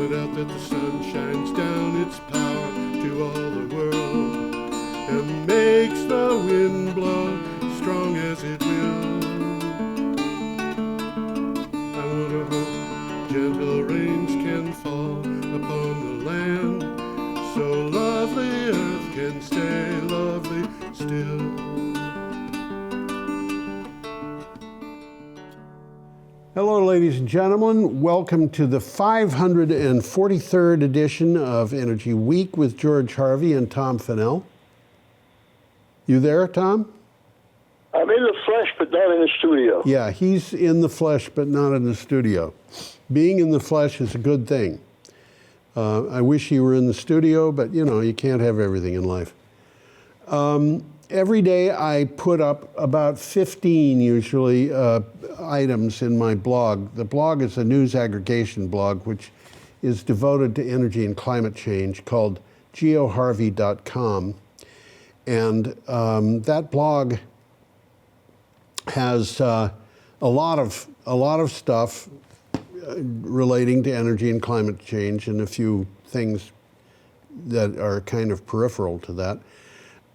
point out that the sun shines down its power to all the world and makes the wind blow strong as it will. I wonder how gentle rains can fall upon the land, so lovely earth can stay lovely still. Hello, ladies and gentlemen. Welcome to the 543rd edition of Energy Week with George Harvey and Tom Fennell. You there, Tom? I'm in the flesh, but not in the studio. Yeah, he's in the flesh, but not in the studio. Being in the flesh is a good thing. I wish you were in the studio, but you know, you can't have everything in life. Every day I put up about 15 usually items in my blog. The blog is a news aggregation blog which is devoted to energy and climate change called geoharvey.com. And that blog has a lot of stuff relating to energy and climate change and a few things that are kind of peripheral to that.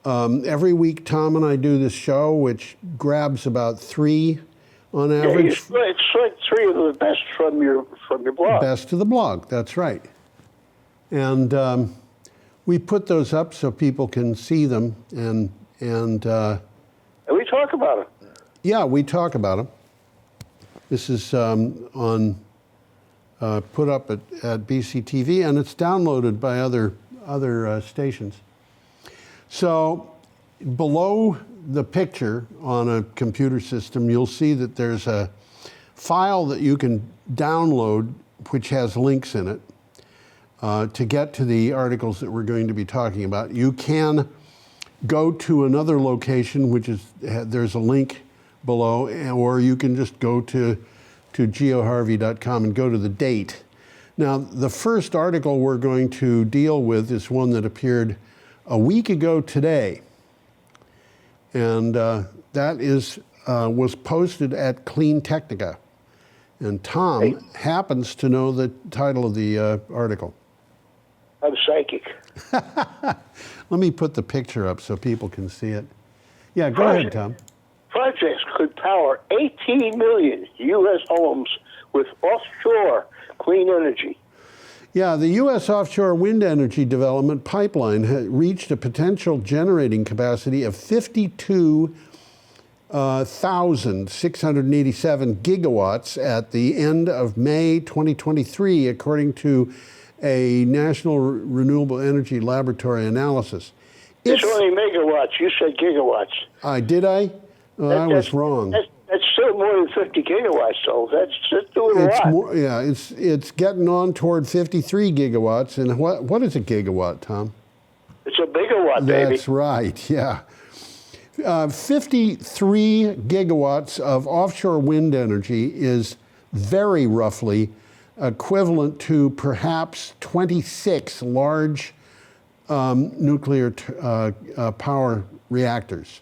Every week, Tom and I do this show, which grabs about 3 on average. Yeah, it's like 3 of the best from your blog. Best of the blog, that's right. And we put those up so people can see them, and we talk about it. Yeah, we talk about them. This is on put up at BCTV, and it's downloaded by other stations. So below the picture on a computer system, you'll see that there's a file that you can download which has links in it to get to the articles that we're going to be talking about. You can go to another location, which is, there's a link below, or you can just go to geoharvey.com and go to the date. Now, the first article we're going to deal with is one that appeared a week ago today, and that was posted at Clean Technica, and Tom happens to know the title of the article. I'm psychic. Let me put the picture up so people can see it. Yeah, go ahead, Tom. Projects could power 18 million U.S. homes with offshore clean energy. Yeah, the U.S. offshore wind energy development pipeline had reached a potential generating capacity of 52,687 gigawatts at the end of May 2023, according to a National Renewable Energy Laboratory analysis. It's only megawatts. You said gigawatts. Did I? I was wrong. That's still more than 50 gigawatts, so that's doing a lot. More, yeah, it's getting on toward 53 gigawatts. And what is a gigawatt, Tom? It's a bigawatt, baby. That's right, yeah. 53 gigawatts of offshore wind energy is very roughly equivalent to perhaps 26 large nuclear power reactors.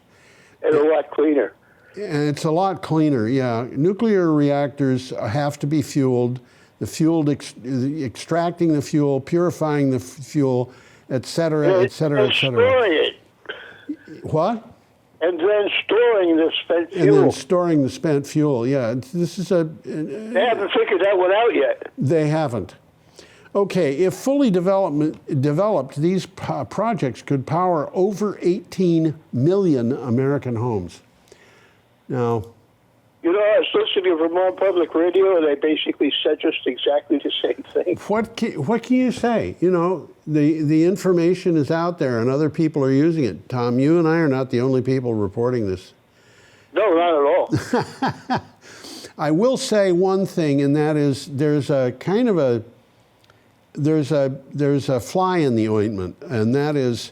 And a lot cleaner. And it's a lot cleaner, yeah. Nuclear reactors have to be fueled, extracting the fuel, purifying the fuel, et cetera, et cetera, et cetera. And storing it. What? And then storing the spent fuel. And then storing the spent fuel, yeah. This is they haven't figured that one out yet. They haven't. Okay, if fully developed, these projects could power over 18 million American homes. Now, you know, I was listening to Vermont Public Radio, and they basically said just exactly the same thing. What can you say? You know, the information is out there, and other people are using it. Tom, you and I are not the only people reporting this. No, not at all. I will say one thing, and that is there's a fly in the ointment, and that is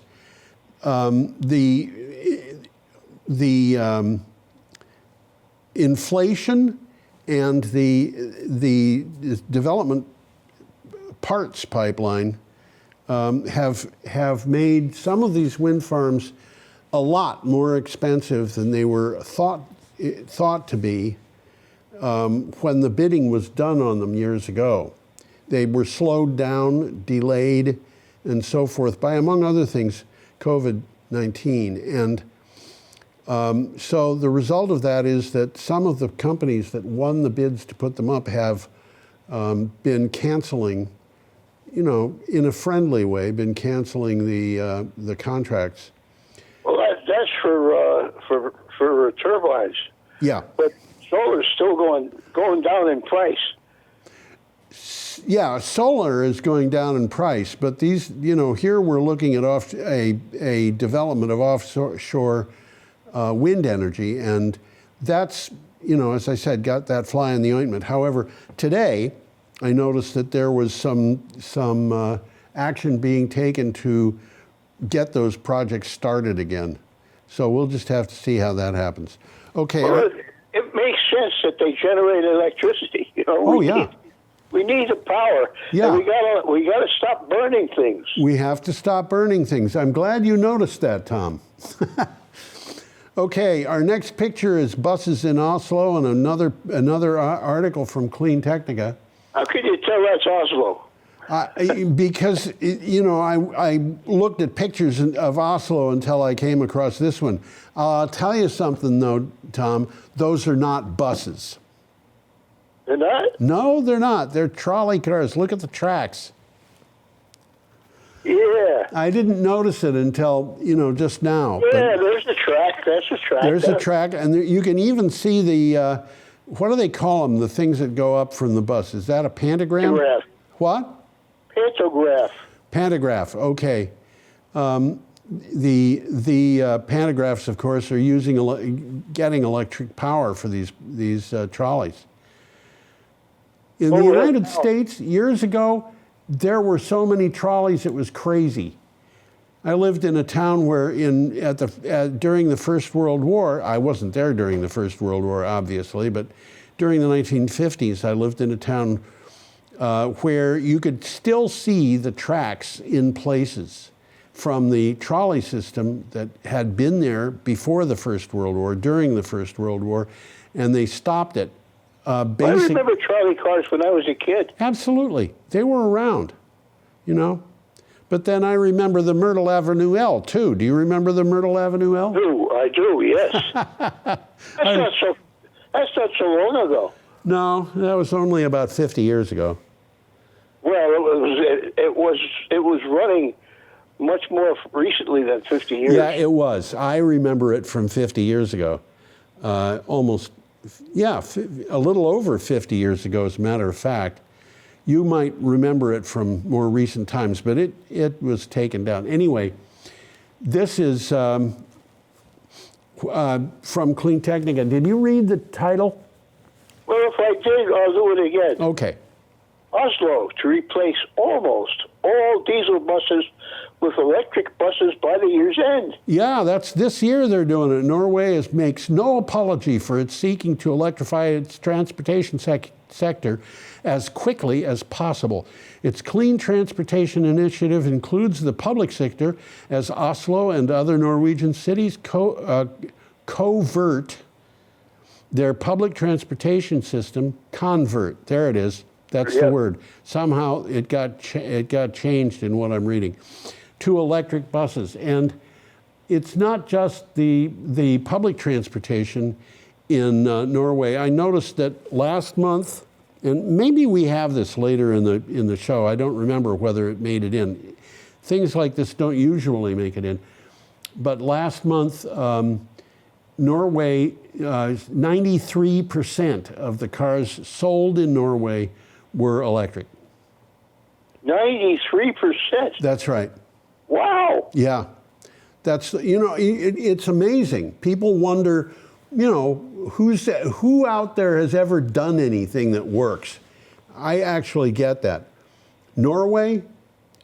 the inflation and the development parts pipeline have made some of these wind farms a lot more expensive than they were thought to be when the bidding was done on them years ago. they were slowed down, delayed, and so forth by, among other things, COVID-19. And so the result of that is that some of the companies that won the bids to put them up have been canceling, you know, in a friendly way, been canceling the contracts. Well, that's for turbines. Yeah. But solar's still going down in price. Yeah, solar is going down in price, but these, you know, here we're looking at a development of offshore wind energy, and that's, you know, as I said, got that fly in the ointment. However, today I noticed that there was some action being taken to get those projects started again. So we'll just have to see how that happens. Okay. Well, it makes sense that they generate electricity. You know. Oh, yeah. We need the power. Yeah. And we gotta stop burning things. We have to stop burning things. I'm glad you noticed that, Tom. Okay, our next picture is buses in Oslo, and another article from Clean Technica. How can you tell that's Oslo? Because, you know, I looked at pictures of Oslo until I came across this one. I'll tell you something, though, Tom. Those are not buses. They're not? No, they're not. They're trolley cars. Look at the tracks. Yeah. I didn't notice it until, you know, just now. Yeah, there's the track. That's the track. There's a track, and you can even see the, what do they call them, the things that go up from the bus? Is that a pantogram? Pantograph. What? Pantograph. Pantograph, okay. The pantographs, of course, are getting electric power for these trolleys. In the United States, years ago, there were so many trolleys it was crazy. I lived in a town where during the First World War, I wasn't there during the First World War, obviously, but during the 1950s, I lived in a town where you could still see the tracks in places from the trolley system that had been there before the First World War, during the First World War, and they stopped it. I remember trolley cars when I was a kid. Absolutely. They were around, you know. But then I remember the Myrtle Avenue L, too. Do you remember the Myrtle Avenue L? I do, yes. That's not so long ago. No, that was only about 50 years ago. Well, it was running much more recently than 50 years. Yeah, it was. I remember it from 50 years ago. Almost, yeah, a little over 50 years ago, as a matter of fact. You might remember it from more recent times, but it was taken down. Anyway, this is from Clean Technica. Did you read the title? Well, if I did, I'll do it again. Okay. Oslo to replace almost all diesel buses with electric buses by the year's end. Yeah, that's this year they're doing it. Norway makes no apology for its seeking to electrify its transportation sector as quickly as possible. Its clean transportation initiative includes the public sector as Oslo and other Norwegian cities convert their public transportation system, there it is, that's the word. Somehow it got changed in what I'm reading, to electric buses. And it's not just the public transportation in Norway. I noticed that last month, and maybe we have this later in the show, I don't remember whether it made it in. Things like this don't usually make it in. But last month, Norway, 93% of the cars sold in Norway were electric. 93%? That's right. Wow. Yeah. That's, you know, it's amazing. People wonder, you know, who out there has ever done anything that works? I actually get that. Norway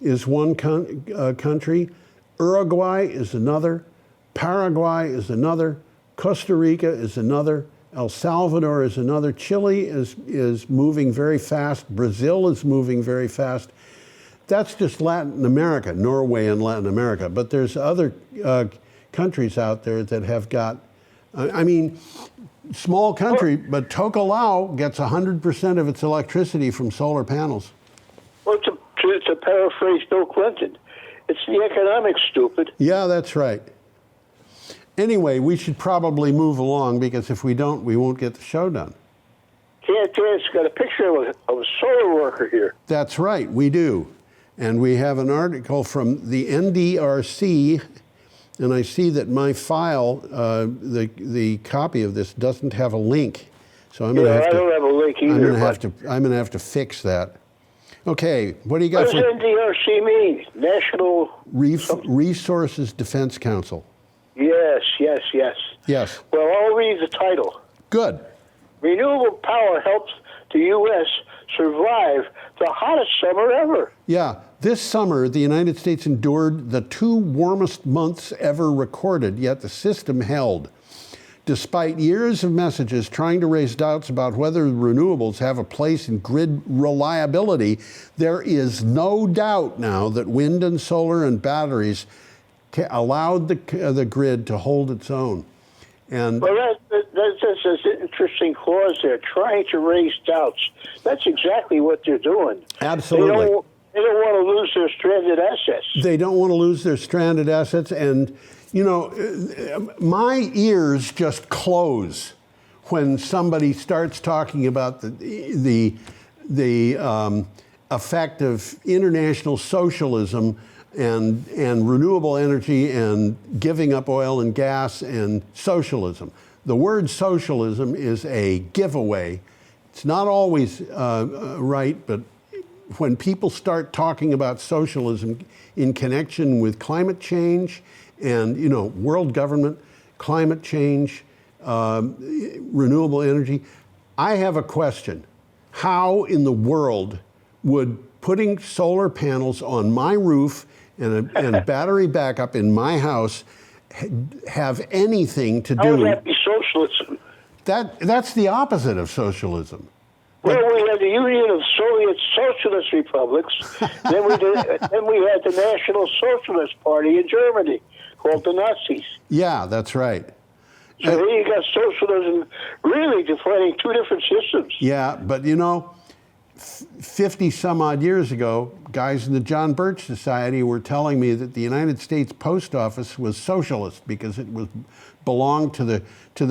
is one country. Uruguay is another. Paraguay is another. Costa Rica is another. El Salvador is another. Chile is moving very fast. Brazil is moving very fast. That's just Latin America, Norway and Latin America. But there's other countries out there that have got, I mean, small country, but Tokelau gets 100% of its electricity from solar panels. Well, to paraphrase Bill Clinton, it's the economics, stupid. Yeah, that's right. Anyway, we should probably move along because if we don't, we won't get the show done. It's got a picture of a solar worker here. That's right, we do. And we have an article from the NDRC, and I see that my file, the copy of this, doesn't have a link. So I'm going to have to. I don't have a link either. I'm going to have to fix that. Okay, what do you got? What does NDRC mean? National Resources Defense Council. Yes. Yes. Well, I'll read the title. Good. Renewable power helps the U.S. survive the hottest summer ever. Yeah, this summer, the United States endured the 2 warmest months ever recorded, yet the system held. Despite years of messages trying to raise doubts about whether renewables have a place in grid reliability, there is no doubt now that wind and solar and batteries allowed the grid to hold its own. And well, that's an interesting clause there, trying to raise doubts. That's exactly what they're doing. Absolutely. They don't want to lose their stranded assets. They don't want to lose their stranded assets. And, you know, my ears just close when somebody starts talking about the effect of international socialism and renewable energy and giving up oil and gas and socialism. The word socialism is a giveaway. It's not always right, but when people start talking about socialism in connection with climate change and, you know, world government, climate change, renewable energy, I have a question. How in the world would putting solar panels on my roof and battery backup in my house have anything to do? How would that be socialism? That's the opposite of socialism. Well, we had the Union of Soviet Socialist Republics. then we had the National Socialist Party in Germany, called the Nazis. Yeah, that's right. So here you got socialism really defining 2 different systems. Yeah, but you know, 50 some odd years ago, guys in the John Birch Society were telling me that the United States Post Office was socialist because it belonged to the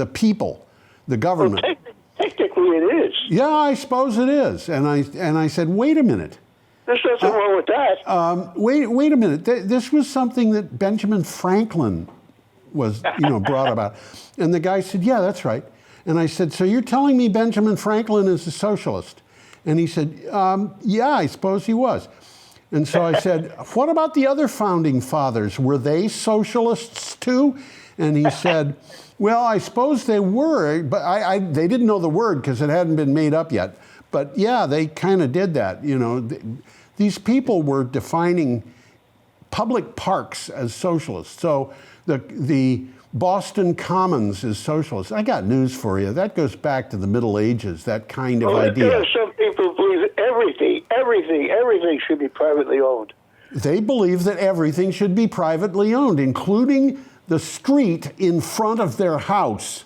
people, the government. Well, technically it is. Yeah, I suppose it is. And I said, wait a minute. There's nothing wrong with that. Wait a minute. This was something that Benjamin Franklin was, brought about. And the guy said, yeah, that's right. And I said, so you're telling me Benjamin Franklin is a socialist? And he said, yeah, I suppose he was. And so I said, what about the other founding fathers? Were they socialists too? And he said, well, I suppose they were, but they didn't know the word because it hadn't been made up yet. But yeah, they kind of did that. You know, these people were defining public parks as socialists. So the Boston Commons is socialist. I got news for you. That goes back to the Middle Ages, that kind of idea. There are some people who believe everything should be privately owned. They believe that everything should be privately owned, including the street in front of their house.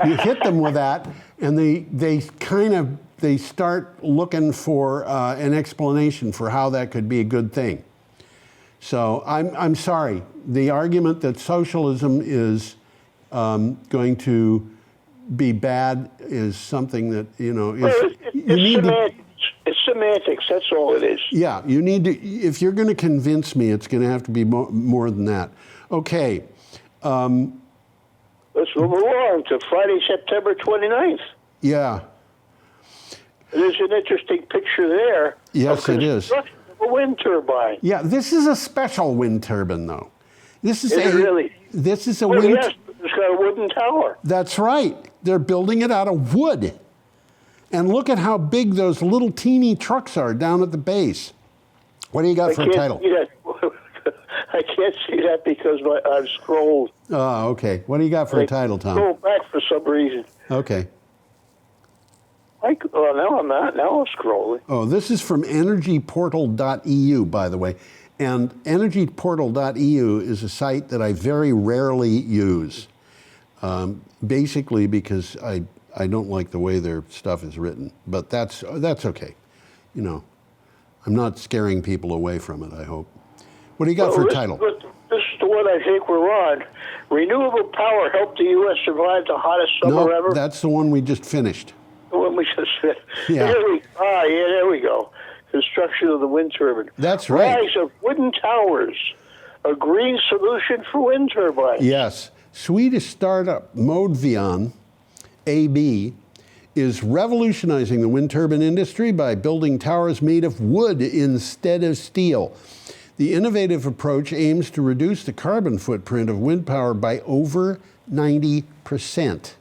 You hit them with that, and they start looking for an explanation for how that could be a good thing. So I'm sorry. The argument that socialism is going to be bad is something that it's semantics. That's all it is. Yeah, you need to. If you're going to convince me, it's going to have to be more than that. Okay. Let's move along to Friday, September 29th. Yeah. There's an interesting picture there. Yes, it is. A wind turbine. Yeah, this is a special wind turbine, though. This is really? This is a wind. wind. Yes, it's got a wooden tower. That's right. They're building it out of wood. And look at how big those little teeny trucks are down at the base. What do you got for a title? I can't see that because I've scrolled. Oh, okay. What do you got for a title, Tom? Go back for some reason. Okay. Now I'm not. Now I'm scrolling. Oh, this is from energyportal.eu, by the way. And energyportal.eu is a site that I very rarely use, basically because I don't like the way their stuff is written. But that's okay. You know, I'm not scaring people away from it, I hope. What do you got for a title? This is the one I think we're on. Renewable power helped the U.S. survive the hottest summer ever. No, that's the one we just finished. The one we just said. Yeah. There we go. Construction of the wind turbine. That's right. Rise of wooden towers, a green solution for wind turbines. Yes. Swedish startup Modvion AB is revolutionizing the wind turbine industry by building towers made of wood instead of steel. The innovative approach aims to reduce the carbon footprint of wind power by over 90%.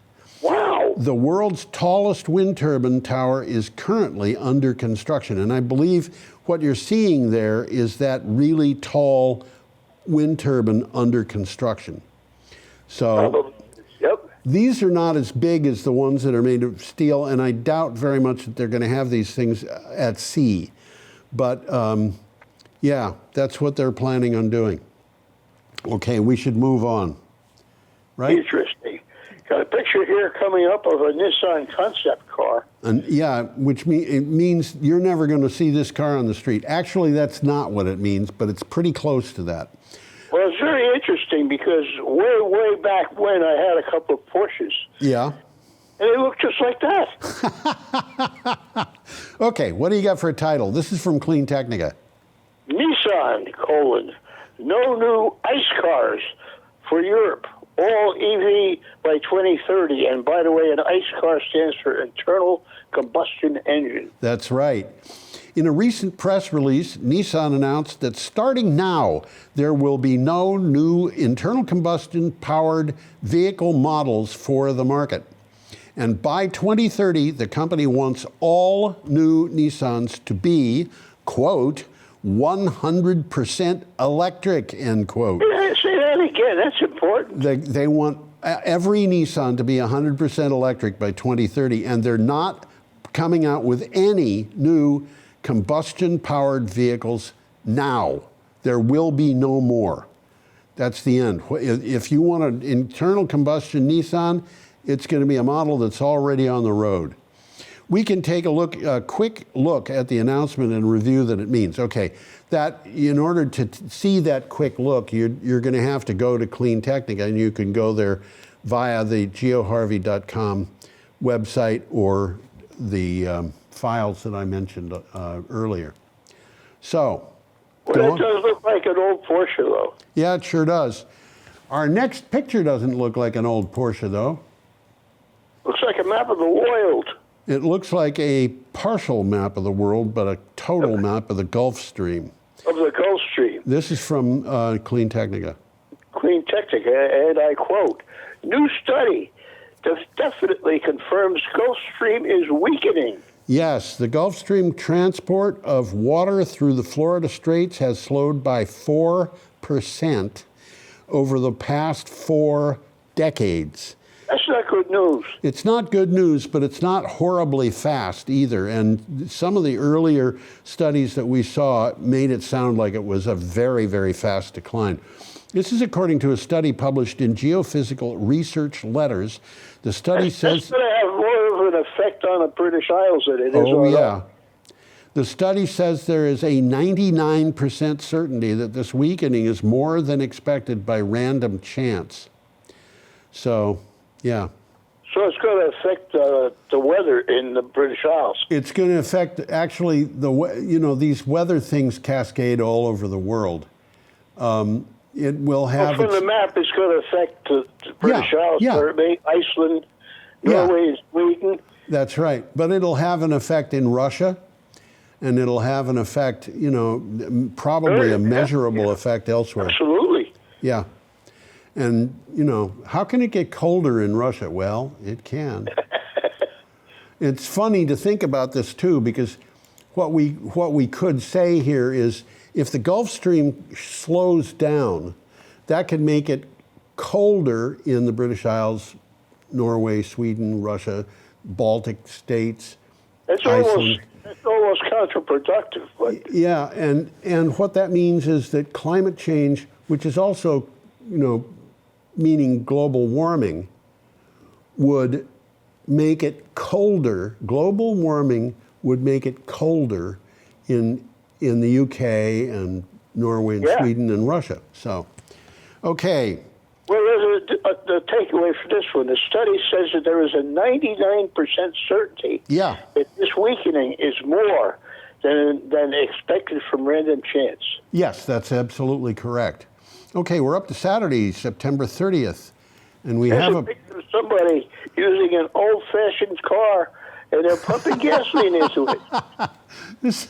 Wow. The world's tallest wind turbine tower is currently under construction. And I believe what you're seeing there is that really tall wind turbine under construction. So Yep. these are not as big as the ones that are made of steel, and I doubt very much that they're going to have these things at sea. But yeah, that's what they're planning on doing. Okay, we should move on. Right? Interesting. Got a picture here coming up of a Nissan concept car. And yeah, which it means you're never going to see this car on the street. Actually, that's not what it means, but it's pretty close to that. Well, it's very interesting because way back when I had a couple of Porsches. Yeah. And they look just like that. Okay, what do you got for a title? This is from Clean Technica. Nissan, no new ICE cars for Europe. All EV by 2030. And by the way, an ICE car stands for internal combustion engine. That's right. In a recent press release, Nissan announced that starting now, there will be no new internal combustion powered vehicle models for the market. And by 2030, the company wants all new Nissans to be, quote, 100% electric, end quote. Say that again. That's important. They want every Nissan to be 100% electric by 2030, and they're not coming out with any new combustion-powered vehicles now. There will be no more. That's the end. If you want an internal combustion Nissan, it's going to be a model that's already on the road. We can take a quick look at the announcement and review that it means. Okay, that in order to see that quick look, you're going to have to go to Clean Technica, and you can go there via the geoharvey.com website or the files that I mentioned earlier. So, well, it does look like an old Porsche, though. Yeah, it sure does. Our next picture doesn't look like an old Porsche, though. Looks like a map of the world. It looks like a partial map of the world, but a total map of the Gulf Stream. Of the Gulf Stream. This is from Clean Technica. Clean Technica, and I quote, new study definitely confirms Gulf Stream is weakening. Yes, the Gulf Stream transport of water through the Florida Straits has slowed by 4% over the past 4 decades. That's not good news. It's not good news, but it's not horribly fast either. And some of the earlier studies that we saw made it sound like it was a very, very fast decline. This is according to a study published in Geophysical Research Letters. The study says... That's going to have more of an effect on the British Isles than it is on yeah. The study says there is a 99% certainty that this weakening is more than expected by random chance. So, yeah. So it's going to affect the weather in the British Isles. It's going to affect, actually, these weather things cascade all over the world. It will have... Well, from the map, it's going to affect the British Isles, Iceland, Norway, Sweden. That's right. But it'll have an effect in Russia, and it'll have an effect, probably a measurable effect elsewhere. Absolutely. Yeah. And, how can it get colder in Russia? Well, it can. It's funny to think about this, too, because what we could say here is if the Gulf Stream slows down, that could make it colder in the British Isles, Norway, Sweden, Russia, Baltic states, Iceland. It's almost counterproductive. But yeah, and what that means is that climate change, which is also, meaning global warming, would make it colder. Global warming would make it colder in in the UK and Norway and Yeah. Sweden and Russia. So, okay. Well, there's the takeaway for this one. The study says that there is a 99% certainty Yeah. that this weakening is more than expected from random chance. Yes, that's absolutely correct. Okay, we're up to Saturday, September 30th, and we There's have a a picture of somebody using an old-fashioned car, and they're pumping gasoline into it. this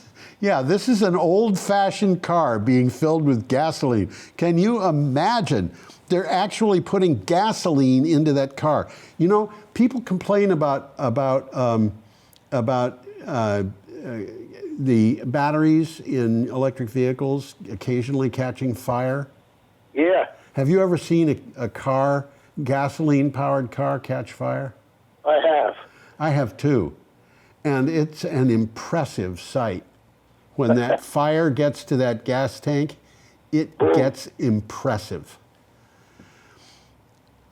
is an old-fashioned car being filled with gasoline. Can you imagine? They're actually putting gasoline into that car. You know, people complain about the batteries in electric vehicles occasionally catching fire. Yeah, Have you ever seen a car, gasoline-powered car, catch fire? I have. I have too. And it's an impressive sight. When that fire gets to that gas tank, it gets impressive.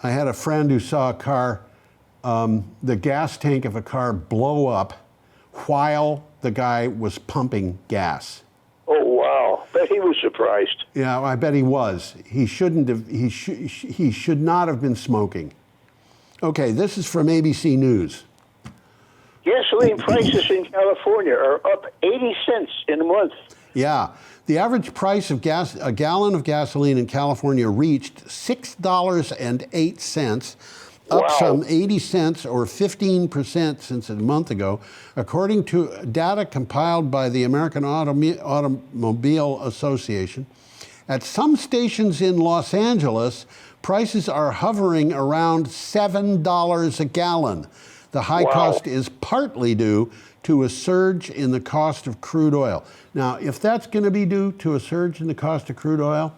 I had a friend who saw a car, the gas tank of a car blow up while the guy was pumping gas. Oh, wow. Bet he was surprised. Yeah, I bet he was. He shouldn't have. He should not have been smoking. Okay, this is from ABC News. Gasoline prices in California are up 80 cents in a month. Yeah, the average price of a gallon of gasoline in California reached $6.08, up Wow. some 80 cents or 15% since a month ago, according to data compiled by the American Automobile Association. At some stations in Los Angeles, prices are hovering around $7 a gallon. The high Wow. cost is partly due to a surge in the cost of crude oil. Now, if that's going to be due to a surge in the cost of crude oil,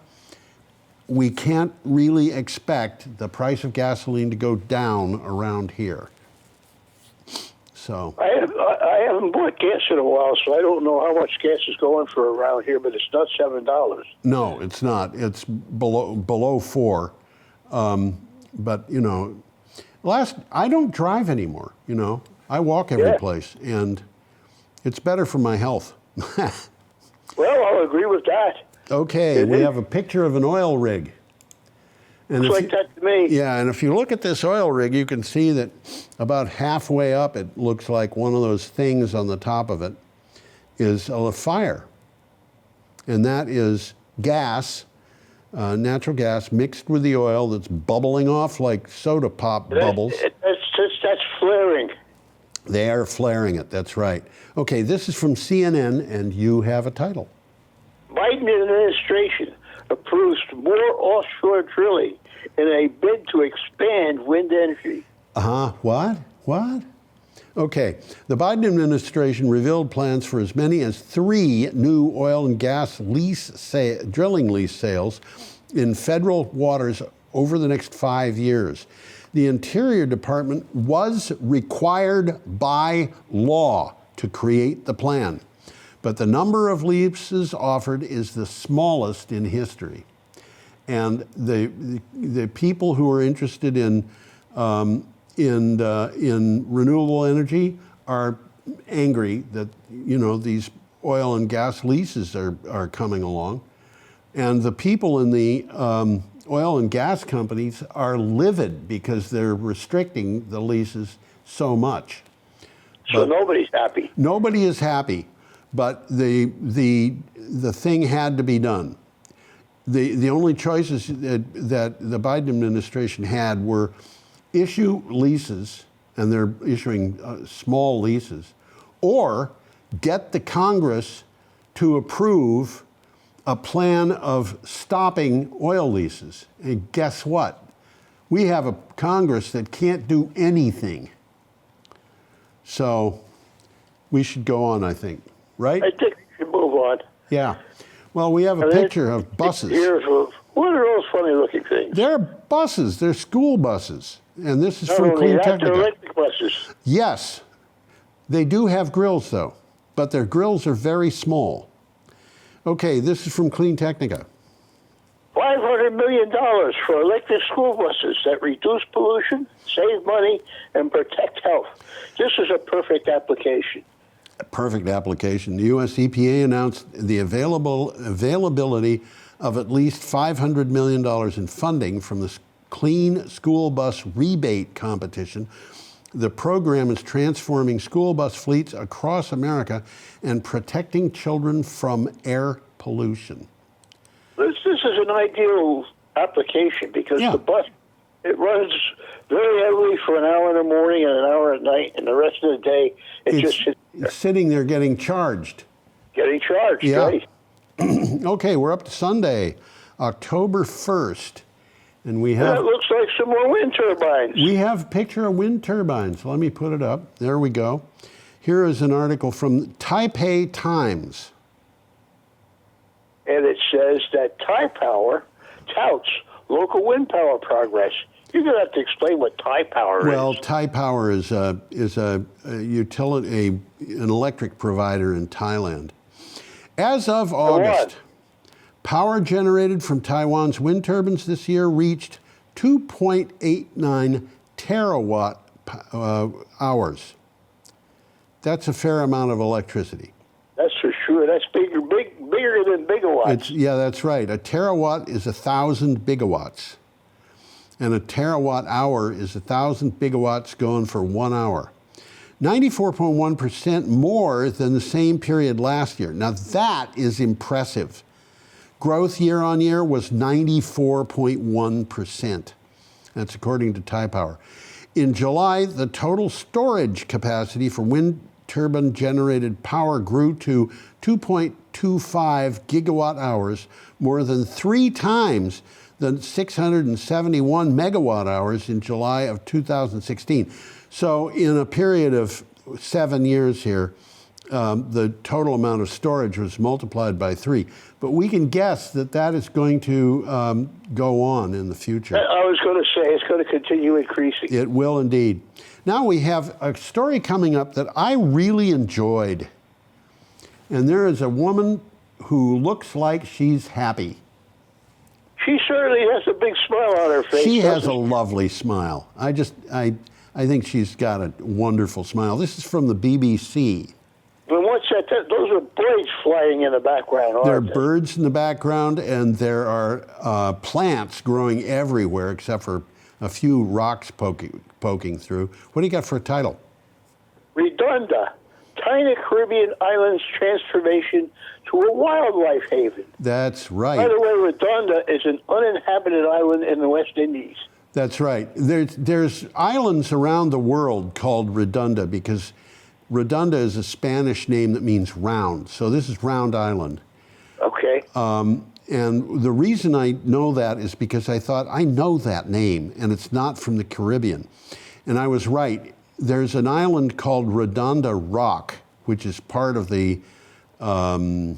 we can't really expect the price of gasoline to go down around here. So, I haven't bought gas in a while, so I don't know how much gas is going for around here, but it's not $7. no, it's not. It's below 4. But, you know, I don't drive anymore, you know. I walk every Yeah. place, and it's better for my health. Well, I'll agree with that. Okay, we have a picture of an oil rig. And Looks if like that to me. Yeah, and if you look at this oil rig, you can see that about halfway up, it looks like one of those things on the top of it is a fire. And that is gas, natural gas, mixed with the oil that's bubbling off like soda pop bubbles. That's flaring. They are flaring it, that's right. Okay, this is from CNN, and you have a title. Biden administration approves more offshore drilling in a bid to expand wind energy. What? Okay, the Biden administration revealed plans for as many as 3 new oil and gas drilling lease sales in federal waters over the next 5 years. The Interior Department was required by law to create the plan, but the number of leases offered is the smallest in history. And the people who are interested in renewable energy are angry that, you know, these oil and gas leases are coming along, and the people in the oil and gas companies are livid because they're restricting the leases so much. So nobody's happy. Nobody is happy, but the thing had to be done. The only choices that the Biden administration had were issue leases, and they're issuing small leases, or get the Congress to approve a plan of stopping oil leases. And guess what? We have a Congress that can't do anything. So we should go on, I think, right? I think we should move on. Yeah. Well, we have a picture of buses. What are those funny-looking things? They're buses. They're school buses. And this is Not from only Clean that, they're Technica. electric buses. Yes. They do have grills, though, but their grills are very small. Okay, this is from Clean Technica. $500 million for electric school buses that reduce pollution, save money, and protect health. This is a perfect application. Perfect application. The U.S. EPA announced the availability of at least $500 million in funding from the Clean School Bus Rebate Competition. The program is transforming school bus fleets across America and protecting children from air pollution. This is an ideal application because the bus, it runs very heavily for an hour in the morning and an hour at night, and the rest of the day it's sitting there getting charged. Getting charged, yeah. right? Okay, we're up to Sunday, October 1st. And we have. That looks like some more wind turbines. We have a picture of wind turbines. Let me put it up. There we go. Here is an article from Taipei Times. And it says that Taipower touts local wind power progress. You're going to have to explain what Taipower is. Well, Taipower is a utility, an electric provider in Thailand. As of August, power generated from Taiwan's wind turbines this year reached 2.89 terawatt hours. That's a fair amount of electricity. That's for sure. That's bigger than gigawatts. Yeah, that's right. A terawatt is 1,000 gigawatts. And a terawatt hour is 1,000 gigawatts going for 1 hour. 94.1% more than the same period last year. Now that is impressive. Growth year on year was 94.1%. That's according to Taipower. In July, the total storage capacity for wind turbine generated power grew to 2.25 gigawatt hours, more than 3 times the 671 megawatt hours in July of 2016. So in a period of 7 years here, the total amount of storage was multiplied by 3. But we can guess that that is going to go on in the future. I was going to say it's going to continue increasing. It will indeed. Now we have a story coming up that I really enjoyed. And there is a woman who looks like she's happy. She certainly has a big smile on her face. She has a lovely smile. I think she's got a wonderful smile. This is from the BBC. And what's that? Those are birds flying in the background, aren't There are they? birds in the background, and there are plants growing everywhere except for a few rocks poking through. What do you got for a title? Redonda, tiny Caribbean island's transformation to a wildlife haven. That's right. By the way, Redonda is an uninhabited island in the West Indies. That's right. There's islands around the world called Redonda because Redonda is a Spanish name that means round. So this is Round Island. Okay. And the reason I know that is because I thought, I know that name, and it's not from the Caribbean. And I was right. There's an island called Redonda Rock, which is part of the, well,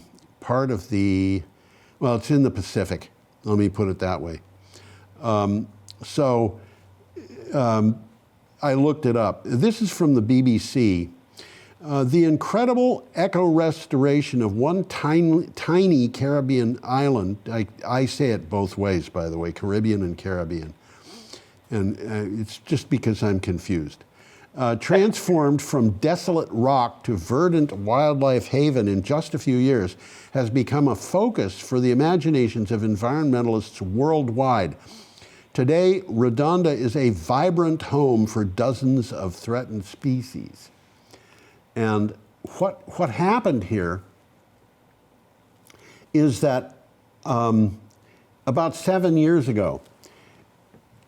it's in the Pacific. Let me put it that way. I looked it up. This is from the BBC. The incredible eco-restoration of one tiny Caribbean island, I say it both ways, by the way, Caribbean and Caribbean, and it's just because I'm confused, transformed from desolate rock to verdant wildlife haven in just a few years, has become a focus for the imaginations of environmentalists worldwide. Today, Redonda is a vibrant home for dozens of threatened species. And what happened here is that about 7 years ago,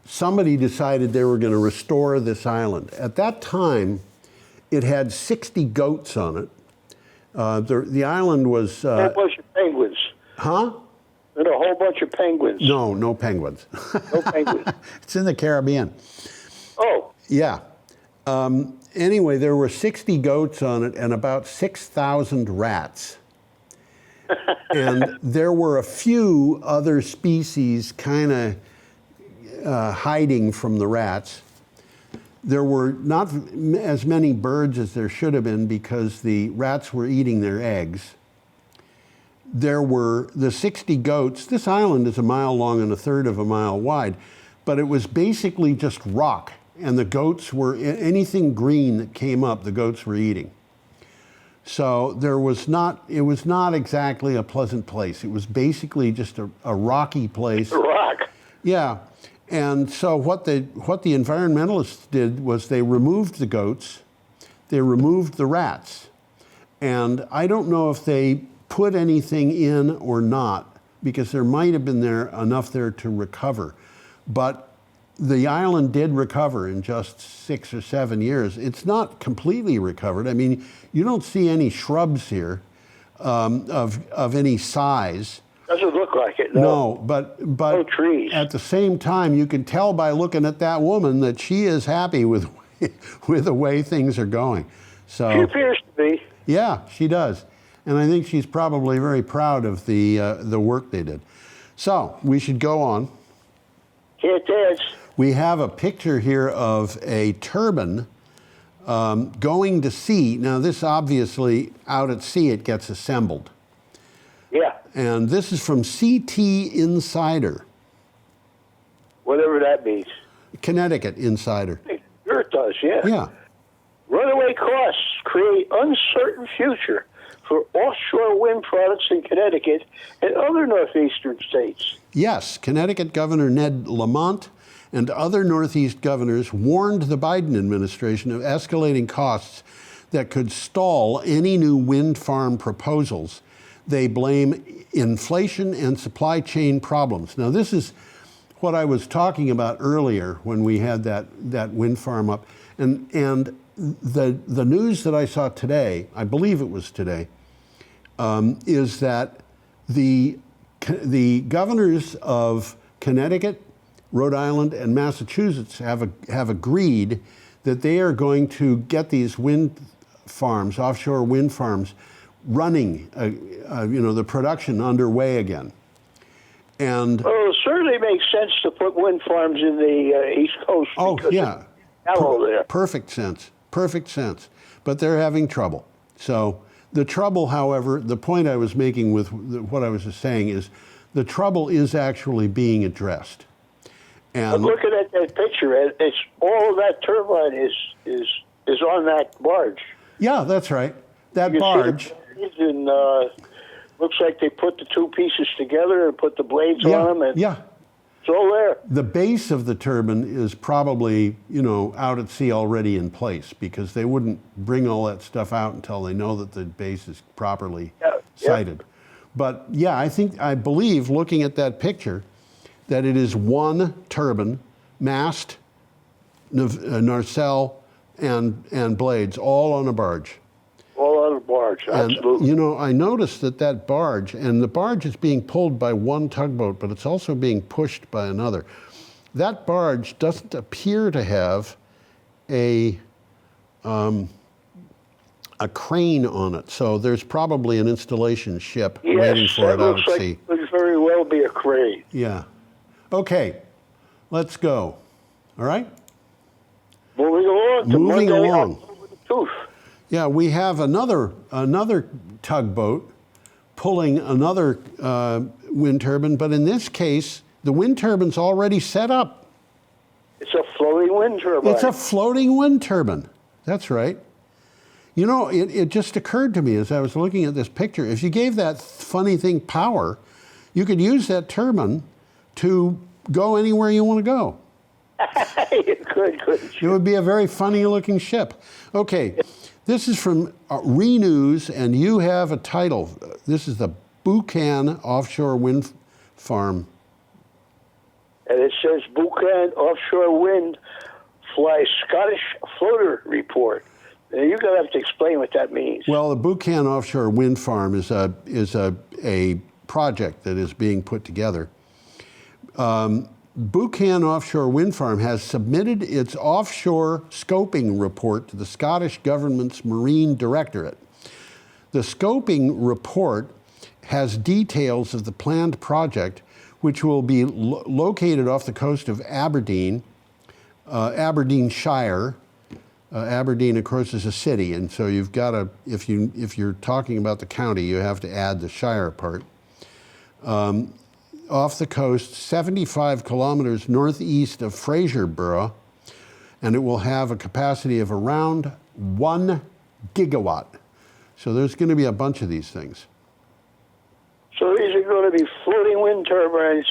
somebody decided they were going to restore this island. At that time, it had 60 goats on it. The island was... a bunch of penguins. Huh? And a whole bunch of penguins. No penguins. No penguins. It's in the Caribbean. Oh. Yeah. Anyway, there were 60 goats on it and about 6,000 rats. And there were a few other species kind of hiding from the rats. There were not as many birds as there should have been because the rats were eating their eggs. There were the 60 goats. This island is 1 mile long and 1/3 of a mile wide, but it was basically just rock. And the goats were, anything green that came up, the goats were eating. So it was not exactly a pleasant place. It was basically just a rocky place. Rock. Yeah. And so what the environmentalists did was they removed the goats, they removed the rats. And I don't know if they put anything in or not, because there might have been enough there to recover. But the island did recover in just 6 or 7 years. It's not completely recovered. I mean, you don't see any shrubs here of any size. Doesn't look like it. No, but no trees. At the same time, you can tell by looking at that woman that she is happy with the way things are going. So she appears to be. Yeah, she does, and I think she's probably very proud of the work they did. So we should go on. Can't dance. We have a picture here of a turbine going to sea. Now, this obviously out at sea it gets assembled. Yeah. And this is from CT Insider. Whatever that means. Connecticut Insider. Sure it does, yeah. Yeah. Runaway costs create uncertain future for offshore wind products in Connecticut and other northeastern states. Yes, Connecticut Governor Ned Lamont and other Northeast governors warned the Biden administration of escalating costs that could stall any new wind farm proposals. They blame inflation and supply chain problems. Now, this is what I was talking about earlier when we had that wind farm up. And the news that I saw today, I believe it was today, is that the governors of Connecticut, Rhode Island, and Massachusetts have agreed that they are going to get these wind farms, offshore wind farms, running, the production underway again. And well, it certainly makes sense to put wind farms in the East Coast. Oh, yeah. Hello there. Perfect sense. But they're having trouble. So the trouble, however, the point I was making with what I was just saying is the trouble is actually being addressed. And I'm looking at that picture. It's all of that turbine is on that barge. Yeah, that's right. That You barge. see the blades and looks like they put the two pieces together and put the blades on them. And yeah. it's all there. The base of the turbine is probably, out at sea already in place, because they wouldn't bring all that stuff out until they know that the base is properly sited. But yeah, I believe, looking at that picture, that it is one turbine, mast, nacelle, and blades, all on a barge. All on a barge, absolutely. And, I noticed that barge, and the barge is being pulled by one tugboat, but it's also being pushed by another. That barge doesn't appear to have a crane on it, so there's probably an installation ship waiting for it out at sea. It could very well be a crane. Yeah. Okay, let's go. All right? Moving along to Moving Monday, along. October the 2nd. Yeah, we have another tugboat pulling another wind turbine, but in this case, the wind turbine's already set up. It's a floating wind turbine. It's a floating wind turbine. That's right. It just occurred to me as I was looking at this picture, if you gave that funny thing power, you could use that turbine to go anywhere you want to go. You could, couldn't It you? would be a very funny looking ship. Okay, this is from Renews, and you have a title. This is the Buchan Offshore Wind Farm. And it says Buchan Offshore Wind flies Scottish floater report. Now, you're going to have to explain what that means. Well, the Buchan Offshore Wind Farm is a project that is being put together. Buchan Offshore Wind Farm has submitted its offshore scoping report to the Scottish Government's Marine Directorate. The scoping report has details of the planned project, which will be located off the coast of Aberdeen, Aberdeenshire. Aberdeen, of course, is a city, and so you've got to, if you're talking about the county, you have to add the shire part. Off the coast, 75 kilometers northeast of Fraserburgh, and it will have a capacity of around 1 gigawatt. So there's going to be a bunch of these things. So these are going to be floating wind turbines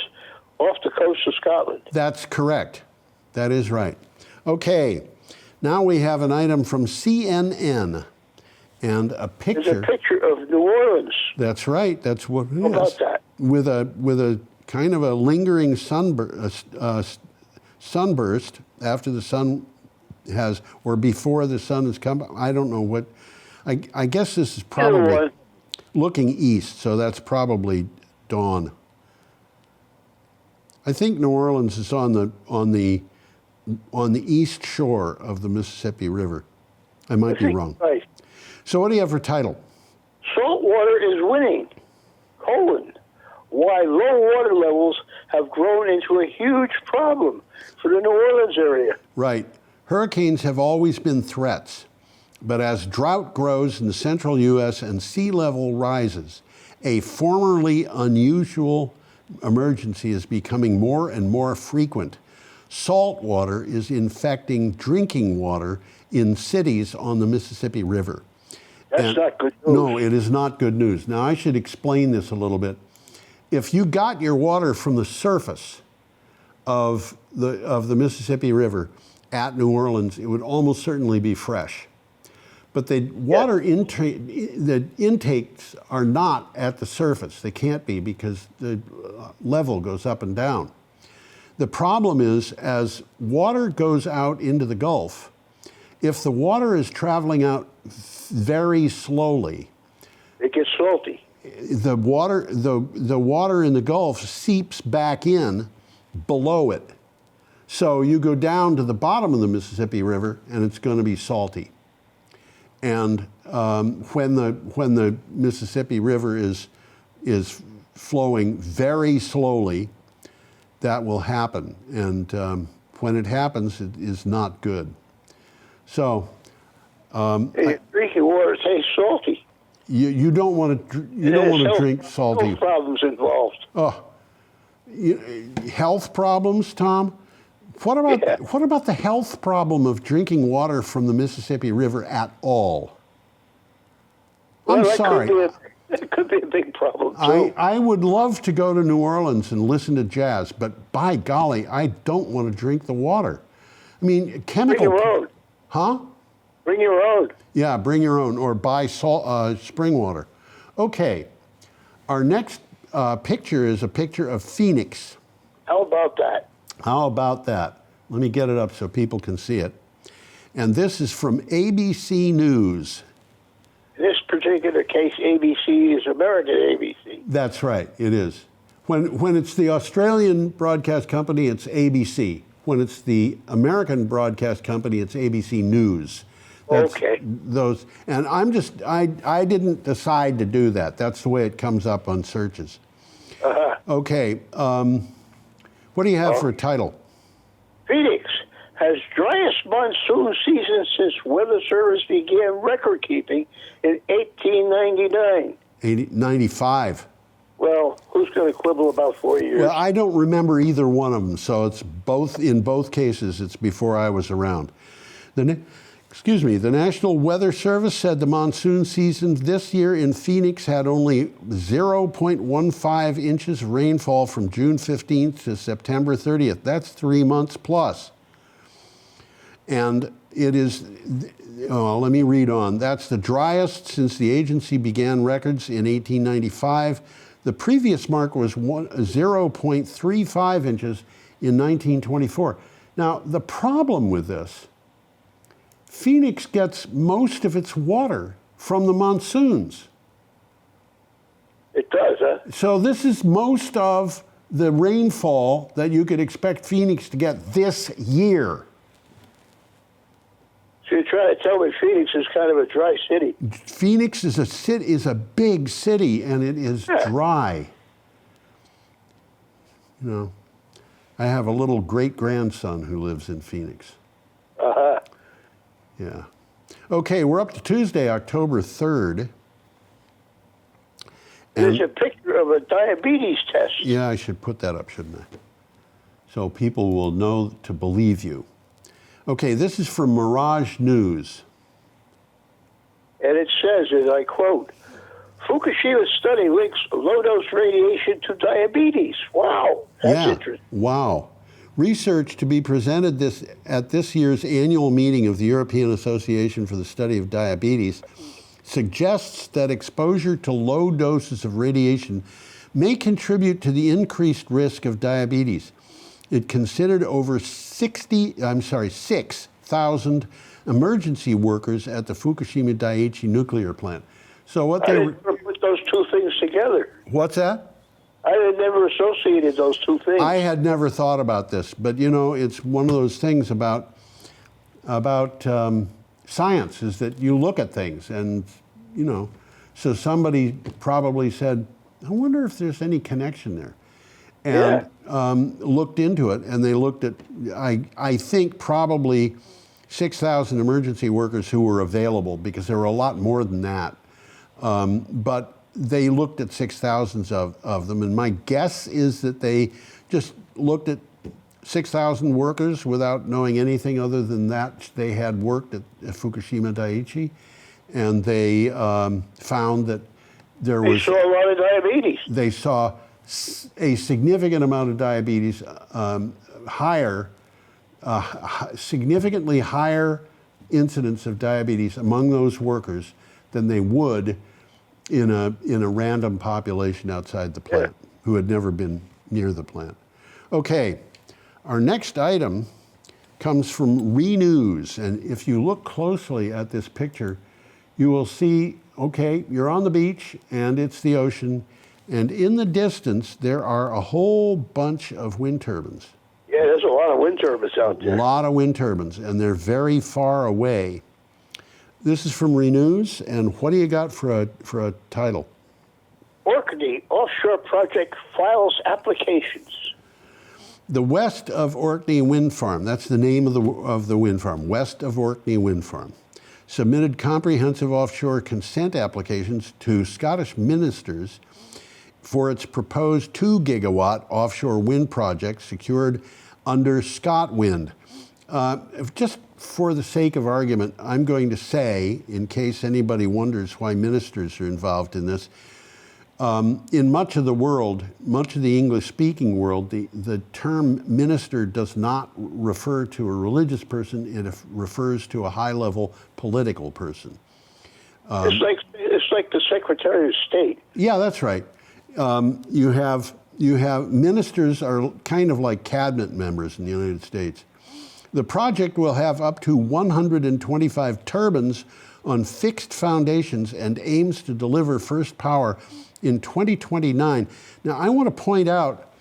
off the coast of Scotland. That's correct. That is right. Okay, now we have an item from CNN and a picture. There's a picture of New Orleans. That's right. That's what it is. How about that? With a kind of a lingering sunburst after the sun has, or before the sun has come. I don't know what. I guess this is probably looking east, so that's probably dawn. I think New Orleans is on the east shore of the Mississippi River. I might be wrong. Right. So what do you have for title? Salt water is winning. : Why low water levels have grown into a huge problem for the New Orleans area. Right. Hurricanes have always been threats, but as drought grows in the central U.S. and sea level rises, a formerly unusual emergency is becoming more and more frequent. Salt water is infecting drinking water in cities on the Mississippi River. That's not good news. No, it is not good news. Now, I should explain this a little bit. If you got your water from the surface of the Mississippi River at New Orleans, it would almost certainly be fresh. But the water the intakes are not at the surface. They can't be because the level goes up and down. The problem is, as water goes out into the Gulf, if the water is traveling out very slowly, it gets salty. The water in the Gulf seeps back in below it. So you go down to the bottom of the Mississippi River, and it's going to be salty. And when the Mississippi River is flowing very slowly, that will happen. And when it happens, it is not good. So drinking water tastes salty. You don't want to drink salty. Health problems involved. Oh, health problems, Tom. What about the health problem of drinking water from the Mississippi River at all? I'm sorry. That could be a big problem, too. I would love to go to New Orleans and listen to jazz, but by golly, I don't want to drink the water. I mean, chemical... Bring your own. Huh? Bring your own. Yeah, bring your own, or buy spring water. Okay, our next picture is a picture of Phoenix. How about that? How about that? Let me get it up so people can see it. And this is from ABC News. In this particular case, ABC is American ABC. That's right, it is. When it's the Australian broadcast company, it's ABC. When it's the American broadcast company, it's ABC News. That's okay. Those, and I didn't decide to do that. That's the way it comes up on searches. Uh-huh. Okay, what do you have for a title? Phoenix has driest monsoon season since Weather Service began record keeping in 1899. 95. Well, who's going to quibble about 4 years? Well, I don't remember either one of them, so it's in both cases, it's before I was around. The National Weather Service said the monsoon season this year in Phoenix had only 0.15 inches of rainfall from June 15th to September 30th. That's 3 months plus. And it is, let me read on. That's the driest since the agency began records in 1895. The previous mark was 0.35 inches in 1924. Now, the problem with this, Phoenix gets most of its water from the monsoons. It does, huh? So this is most of the rainfall that you could expect Phoenix to get this year. So you're trying to tell me Phoenix is kind of a dry city? Phoenix is a big city, and it is dry. You know, I have a little great-grandson who lives in Phoenix. Uh-huh. Yeah. Okay, we're up to Tuesday, October 3rd. There's a picture of a diabetes test. Yeah, I should put that up, shouldn't I? So people will know to believe you. Okay, this is from Mirage News. and it says, and I quote, Fukushima study links low-dose radiation to diabetes. Wow, that's interesting. Wow. Research to be presented at this year's annual meeting of the European Association for the Study of Diabetes suggests that exposure to low doses of radiation may contribute to the increased risk of diabetes. It considered over 6,000 emergency workers at the Fukushima Daiichi nuclear plant. So what I they didn't ever put those two things together. What's that? I had never associated those two things. I had never thought about this, but you know, it's one of those things about science is that you look at things, and you know, so somebody probably said, "I wonder if there's any connection there," and looked into it, and they looked at, I think probably 6,000 emergency workers who were available, because there were a lot more than that, but they looked at 6,000 of them, and my guess is that they just looked at 6,000 workers without knowing anything other than that they had worked at Fukushima Daiichi, and they found that there was... They saw a lot of diabetes. They saw a significant amount of diabetes, significantly higher incidence of diabetes among those workers than they would in a random population outside the plant who had never been near the plant. Okay, our next item comes from Renews, and if you look closely at this picture, you will see, okay, you're on the beach and it's the ocean, and in the distance there are a whole bunch of wind turbines. Yeah, there's a lot of wind turbines out there. A lot of wind turbines, and they're very far away. This is from Renews, and what do you got for a title? Orkney offshore project files applications. The West of Orkney Wind Farm, that's the name of the wind farm, West of Orkney Wind Farm, submitted comprehensive offshore consent applications to Scottish ministers for its proposed 2 gigawatt offshore wind project secured under ScotWind. Just for the sake of argument, I'm going to say, in case anybody wonders why ministers are involved in this, in much of the world, much of the English-speaking world, the term minister does not refer to a religious person, it refers to a high-level political person. It's like the Secretary of State. Yeah, that's right. You have ministers are kind of like cabinet members in the United States. The project will have up to 125 turbines on fixed foundations and aims to deliver first power in 2029. Now, I want to point out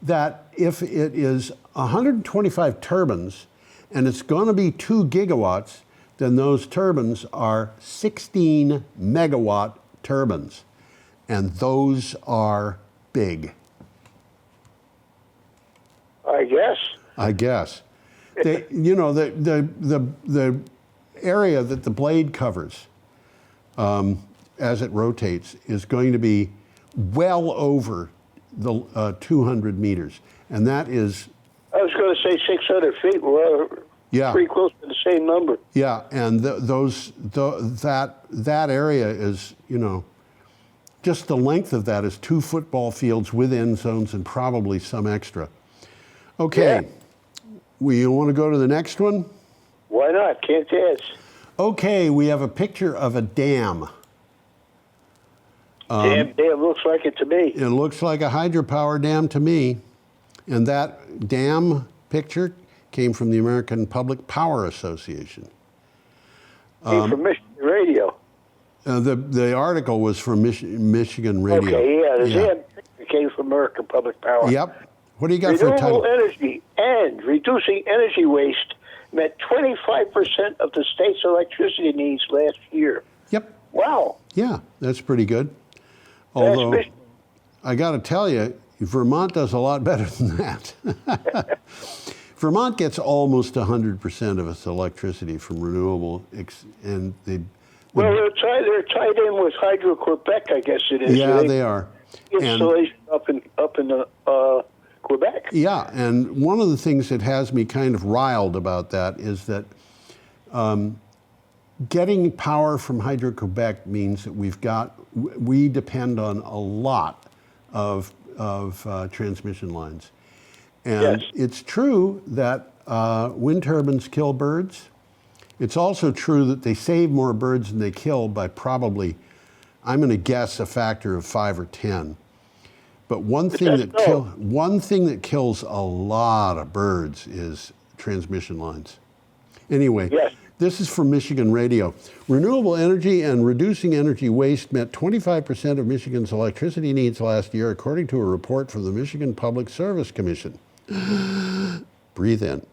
that if it is 125 turbines and it's going to be 2 gigawatts, then those turbines are 16 megawatt turbines, and those are big. I guess. They, you know, the area that the blade covers as it rotates is going to be well over the 200 meters, and that is... I was going to say 600 feet. Well, pretty close to the same number. Yeah, and that area is, you know, just the length of that is 2 football fields with end zones and probably some extra. Okay. Yeah. We want to go to the next one? Why not? Can't dance. Okay, we have a picture of a dam. Dam looks like it to me. It looks like a hydropower dam to me. And that dam picture came from the American Public Power Association. Came from Michigan Radio. The article was from Michigan Radio. Okay, yeah, the dam picture came from American Public Power. Yep. What do you got for a title? Renewable energy and reducing energy waste met 25% of the state's electricity needs last year. Yep. Wow. Yeah, that's pretty good. Although, I got to tell you, Vermont does a lot better than that. Vermont gets almost 100% of its electricity from renewable, and well, they're tied in with Hydro-Quebec, I guess it is. Yeah, they are. Installation up in Quebec. Yeah, and one of the things that has me kind of riled about that is that getting power from Hydro-Quebec means that we depend on a lot of transmission lines. And Yes. it's true that wind turbines kill birds. It's also true that they save more birds than they kill by probably, I'm going to guess, a factor of 5 or 10. But one thing that kills a lot of birds is transmission lines. Anyway, Yes. this is from Michigan Radio. Renewable energy and reducing energy waste met 25% of Michigan's electricity needs last year, according to a report from the Michigan Public Service Commission. Breathe in.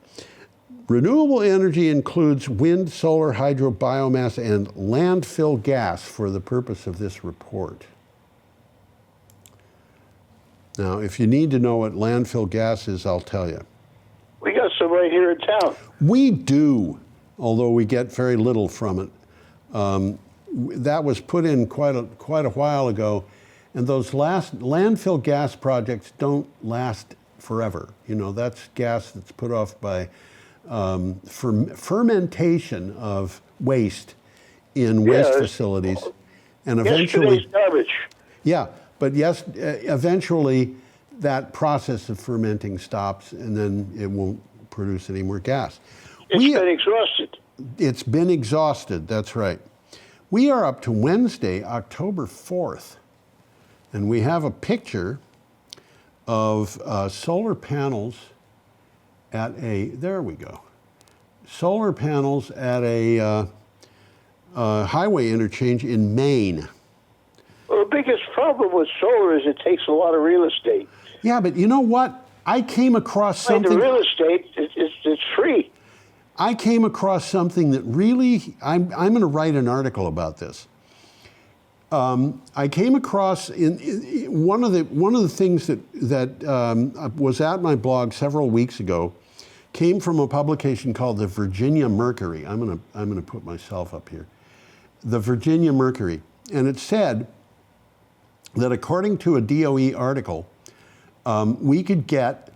Renewable energy includes wind, solar, hydro, biomass, and landfill gas for the purpose of this report. Now, if you need to know what landfill gas is, I'll tell you. We got some right here in town. We do, although we get very little from it. That was put in quite a while ago, and those last landfill gas projects don't last forever. You know, that's gas that's put off by fermentation of waste in waste facilities, and eventually, yesterday's garbage. yeah. But yes, eventually that process of fermenting stops, and then it won't produce any more gas. It's been exhausted. It's been exhausted, that's right. We are up to Wednesday, October 4th, and we have a picture of solar panels at there we go. Solar panels at a highway interchange in Maine. Well, the biggest problem with solar is it takes a lot of real estate. Yeah, but you know what? I came across something. The real estate, it's free. I came across something that really, I'm going to write an article about this. I came across one of the things that was at my blog several weeks ago, came from a publication called the Virginia Mercury. I'm going to put myself up here. The Virginia Mercury, and it said that according to a DOE article, we could get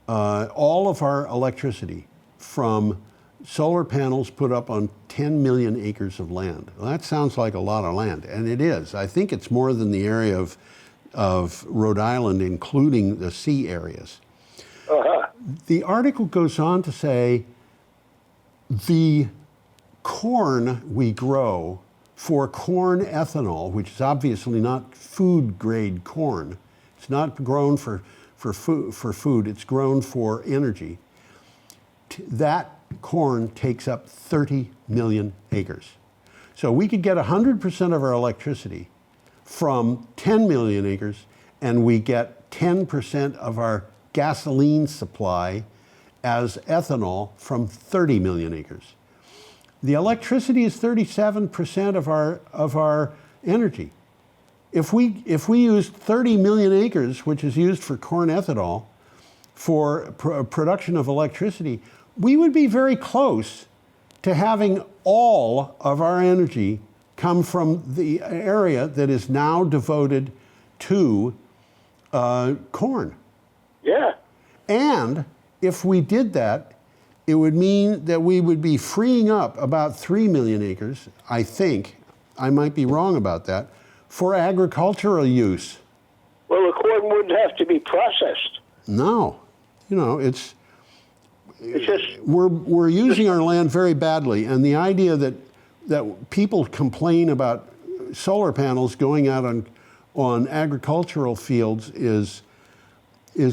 all of our electricity from solar panels put up on 10 million acres of land. Well, that sounds like a lot of land, and it is. I think it's more than the area of Rhode Island, including the sea areas. Uh-huh. The article goes on to say the corn we grow for corn ethanol, which is obviously not food grade corn. It's not grown for food, it's grown for energy. That corn takes up 30 million acres. So we could get 100% of our electricity from 10 million acres, and we get 10% of our gasoline supply as ethanol from 30 million acres. The electricity is 37% of our energy. If we used 30 million acres, which is used for corn ethanol, for production of electricity, we would be very close to having all of our energy come from the area that is now devoted to corn. Yeah. And if we did that, it would mean that we would be freeing up about 3 million acres, I think, I might be wrong about that, for agricultural use. Well, the corn wouldn't have to be processed. No, you know, It's just we're using our land very badly, and the idea that people complain about solar panels going out on agricultural fields is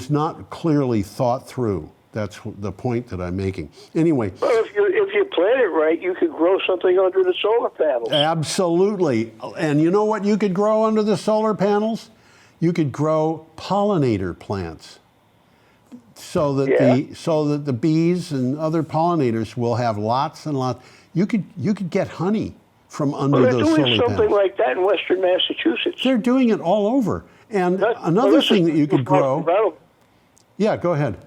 not clearly thought through. That's the point that I'm making. Anyway. Well, if you plant it right, you could grow something under the solar panels. Absolutely. And you know what you could grow under the solar panels? You could grow pollinator plants, so that the bees and other pollinators will have lots and lots. You could get honey from under those solar panels. They're doing something like that in Western Massachusetts. They're doing it all over. And another thing that you could grow. Yeah, go ahead.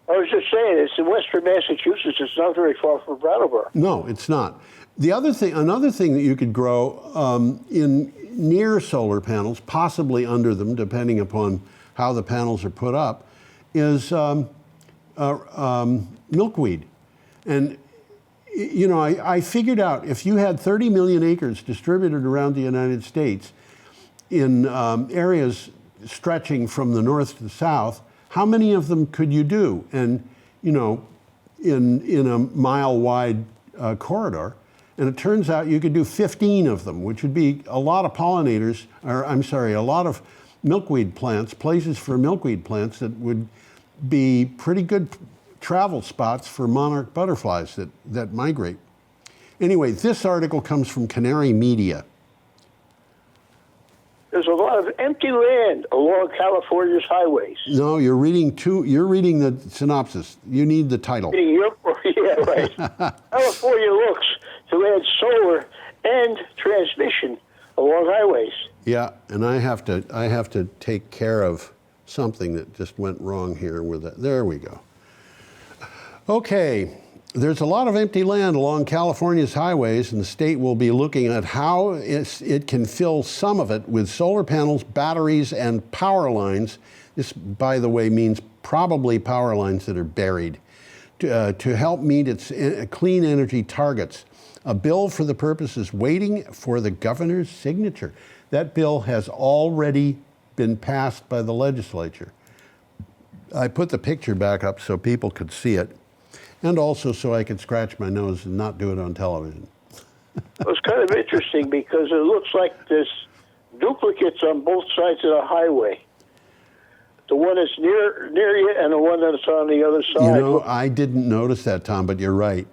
I was just saying, it's in Western Massachusetts. It's not very far from Brattleboro. No, it's not. Another thing that you could grow in near solar panels, possibly under them, depending upon how the panels are put up, is milkweed. And you know, I figured out if you had 30 million acres distributed around the United States in areas stretching from the north to the south, how many of them could you do? And, you know, in a mile-wide corridor. And it turns out you could do 15 of them, which would be a lot of pollinators, or I'm sorry, a lot of milkweed plants, places for milkweed plants that would be pretty good travel spots for monarch butterflies that migrate. Anyway, this article comes from Canary Media. There's a lot of empty land along California's highways. No, you're reading the synopsis. You need the title. Yeah, right. California looks to add solar and transmission along highways. Yeah, and I have to take care of something that just went wrong here with it. There we go. Okay, there's a lot of empty land along California's highways, and the state will be looking at how it can fill some of it with solar panels, batteries, and power lines. This, by the way, means probably power lines that are buried to help meet its clean energy targets. A bill for the purpose is waiting for the governor's signature. That bill has already been passed by the legislature. I put the picture back up so people could see it, and also so I could scratch my nose and not do it on television. Well, it's kind of interesting because it looks like there's duplicates on both sides of the highway. The one that's near you and the one that's on the other side. You know, I didn't notice that, Tom, but you're right.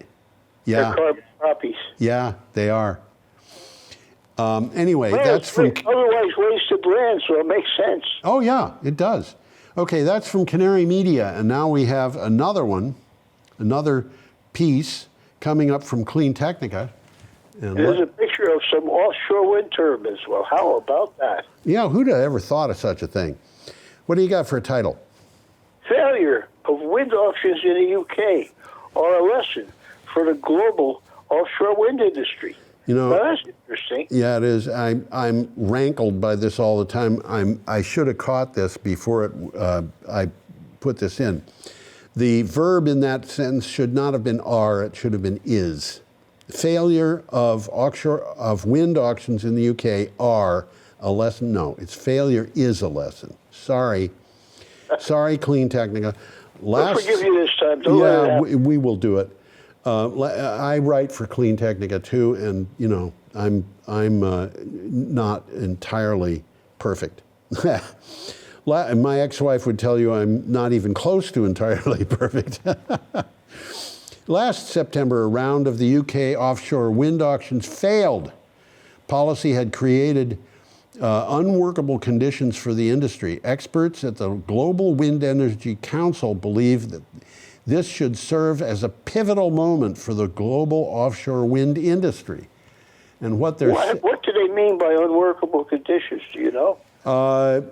Yeah. They're carbon copies. Yeah, they are. Anyway, Well, that's from... otherwise wasted land, so it makes sense. Oh, yeah, it does. Okay, that's from Canary Media, and now we have another one, another piece coming up from Clean Technica. And There's a picture of some offshore wind turbines. Well, how about that? yeah, who'd have ever thought of such a thing? What do you got for a title? Failure of wind auctions in the UK are a lesson for the global offshore wind industry. You know, Well, that's interesting. yeah, it is. I'm rankled by this all the time. I should have caught this before I put this in. The verb in that sentence should not have been are, it should have been is. Failure of wind auctions in the UK are a lesson. No, it's failure is a lesson. Sorry, Clean Technica. I'll forgive you this time. Don't let it happen. we will do it. I write for Clean Technica too, and you know I'm not entirely perfect. My ex-wife would tell you I'm not even close to entirely perfect. Last September, a round of the UK offshore wind auctions failed. Policy had created unworkable conditions for the industry. Experts at the Global Wind Energy Council believe that this should serve as a pivotal moment for the global offshore wind industry. And what they're What do they mean by unworkable conditions? Do you know?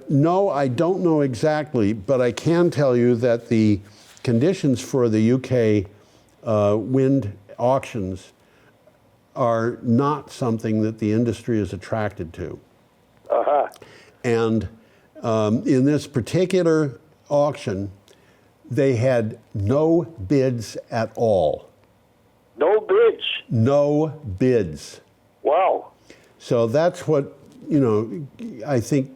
No, I don't know exactly, but I can tell you that the conditions for the UK wind auctions are not something that the industry is attracted to. Uh-huh. And in this particular auction, they had no bids at all. No bids. No bids. Wow. So that's what, you know, I think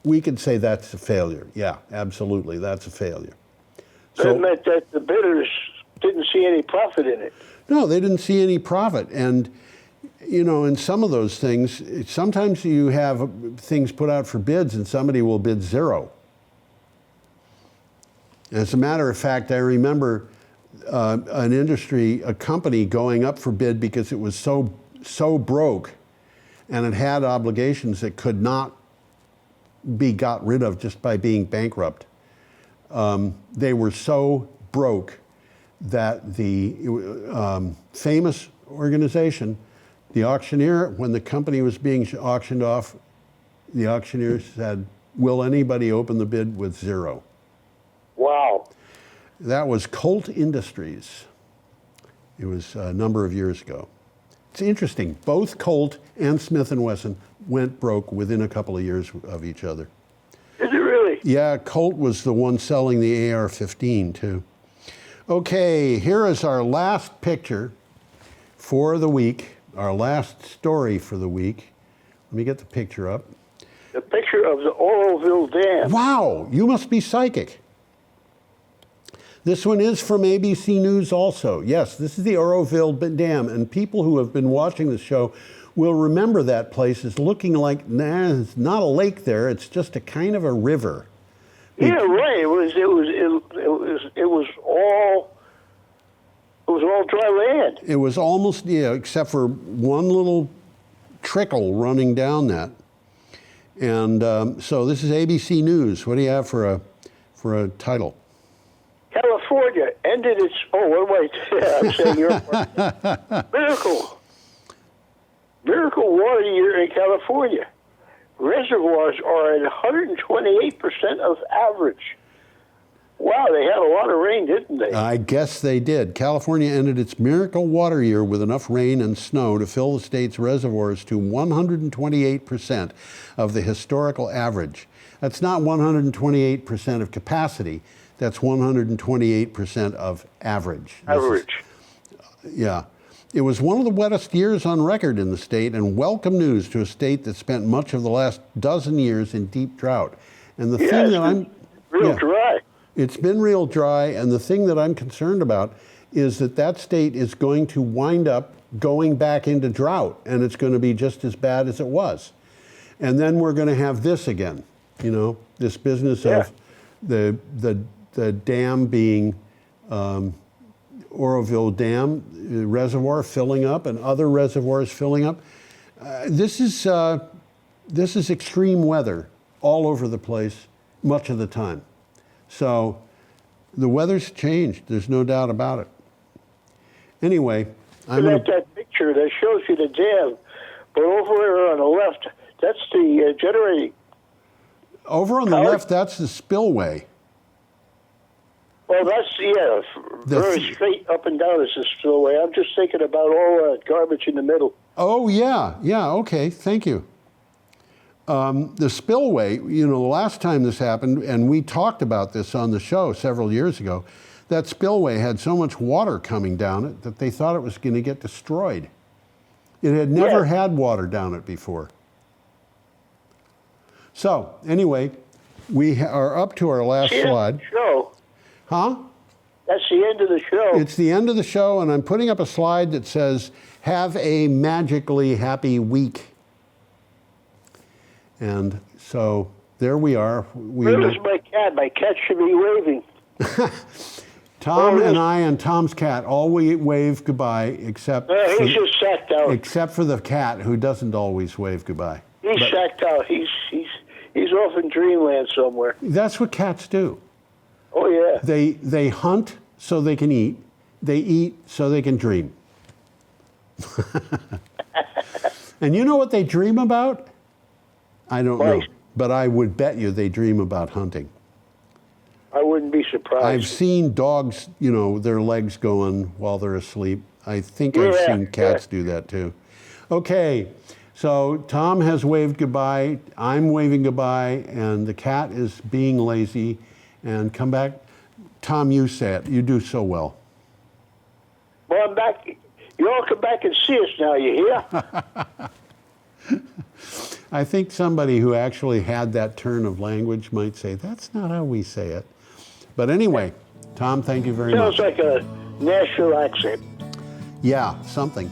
we could say that's a failure. Yeah, absolutely, that's a failure. That meant that the bidders didn't see any profit in it. No, they didn't see any profit. And, you know, in some of those things, sometimes you have things put out for bids and somebody will bid zero. As a matter of fact, I remember a company going up for bid because it was so broke and it had obligations that could not be got rid of just by being bankrupt. They were so broke that the famous organization, the auctioneer, when the company was being auctioned off, the auctioneer said, "Will anybody open the bid with zero?" Wow. That was Colt Industries. It was a number of years ago. It's interesting. Both Colt and Smith & Wesson went broke within a couple of years of each other. Is it really? Yeah, Colt was the one selling the AR-15 too. Okay, here is our last picture. for the week, our last story for the week. Let me get the picture up. The picture of the Oroville Dam. Wow, you must be psychic. This one is from ABC News also. Yes, this is the Oroville Dam, and people who have been watching the show will remember that place as looking like, it's not a lake there, it's just a kind of a river. Yeah, right. It was all dry land. It was almost, yeah, except for one little trickle running down that. And so this is ABC News. What do you have for a title? California ended its. Oh, what am I? I'm saying your miracle water year in California. Reservoirs are at 128% of average. Wow, they had a lot of rain, didn't they? I guess they did. California ended its miracle water year with enough rain and snow to fill the state's reservoirs to 128% of the historical average. That's not 128% of capacity. That's 128% of average. Average. Yeah. It was one of the wettest years on record in the state, and welcome news to a state that spent much of the last dozen years in deep drought. And the thing that I'm real dry. It's been real dry, and the thing that I'm concerned about is that state is going to wind up going back into drought, and it's going to be just as bad as it was. And then we're going to have this again, this business of the dam being Oroville Dam reservoir filling up and other reservoirs filling up. This is extreme weather all over the place much of the time. So the weather's changed. There's no doubt about it. Anyway, that picture that shows you the dam, but over there on the left, that's the generating. Over on the left, that's the spillway. Well, that's, very straight up and down is the spillway. I'm just thinking about all that garbage in the middle. Oh, yeah, okay, thank you. The spillway, the last time this happened, and we talked about this on the show several years ago, that spillway had so much water coming down it that they thought it was going to get destroyed. It had never had water down it before. So, anyway, we are up to our last slide. Show. Huh? That's the end of the show. It's the end of the show, and I'm putting up a slide that says, "Have a magically happy week." And so there we are. Where's my cat? My cat should be waving. Tom and I and Tom's cat all wave goodbye, except he's just sacked out. Except for the cat, who doesn't always wave goodbye. He's sacked out. He's off in dreamland somewhere. That's what cats do. Oh yeah. They hunt so they can eat. They eat so they can dream. And you know what they dream about? I don't know, but I would bet you they dream about hunting. I wouldn't be surprised. I've seen dogs, their legs going while they're asleep. I think I've seen cats do that too. Okay, so Tom has waved goodbye, I'm waving goodbye, and the cat is being lazy. And come back. Tom, you say it. You do so well. Well, I'm back. You all come back and see us now, you hear? I think somebody who actually had that turn of language might say, that's not how we say it. But anyway, Tom, thank you very much. Sounds like a Nashville accent. Yeah, something.